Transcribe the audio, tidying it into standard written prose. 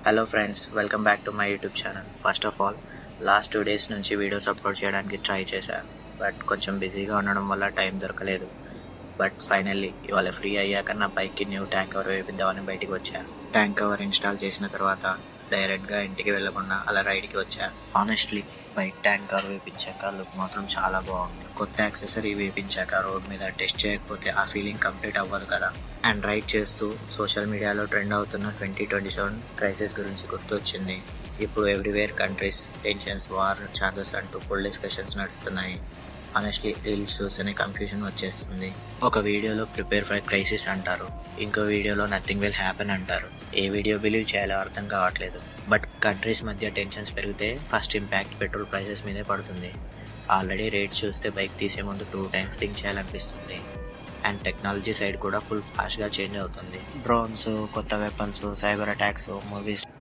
Hello friends, welcome back to my YouTube channel. First of all, last 2 days నుంచి videos upload చేయడానికి try చేశాను. But కొంచెం బిజీగా ఉండడం వల్ల టైం దొరకలేదు. బట్ ఫైనల్లీ ఇవాళ ఫ్రీ అయ్యాక నా బైక్కి న్యూ ట్యాంక్ కవర్ వేపిద్దామని బయటికి వచ్చాను. ట్యాంక్ కవర్ ఇన్స్టాల్ చేసిన తర్వాత డైరెక్ట్గా ఇంటికి వెళ్ళకుండా అలా రైడ్కి వచ్చాను. ఆనెస్ట్లీ బైక్ ట్యాంక్ కవర్ వేపించాక లుక్ మాత్రం చాలా బాగుంది. కొత్త యాక్సెసరీ వేపించాక రోడ్ మీద టెస్ట్ చేయకపోతే ఆ ఫీలింగ్ కంప్లీట్ అవ్వదు కదా. అండ్ రైడ్ చేస్తూ సోషల్ మీడియాలో ట్రెండ్ అవుతున్న 2027 క్రైసిస్ గురించి గుర్తొచ్చింది. ఇప్పుడు everywhere countries, tensions, war, chances అంటూ ఫుల్ డిస్కషన్స్ నడుస్తున్నాయి. ఆనెస్ట్లీ రీల్స్ చూస్తేనే కన్ఫ్యూజన్ వచ్చేస్తుంది. ఒక వీడియోలో ప్రిపేర్ ఫర్ క్రైసిస్ అంటారు, ఇంకో వీడియోలో నథింగ్ విల్ హ్యాపెన్ అంటారు. ఏ వీడియో బిలీవ్ చేయాలో అర్థం కావట్లేదు. బట్ కంట్రీస్ మధ్య టెన్షన్స్ పెరిగితే ఫస్ట్ ఇంపాక్ట్ పెట్రోల్ ప్రైసెస్ మీదే పడుతుంది. ఆల్రెడీ రేట్ చూస్తే బైక్ తీసే ముందు 2 times థింక్ చేయాలనిపిస్తుంది. అండ్ టెక్నాలజీ సైడ్ కూడా ఫుల్ ఫాస్ట్గా చేంజ్ అవుతుంది. డ్రోన్స్, కొత్త వెపన్స్, సైబర్ అటాక్స్, మూవీస్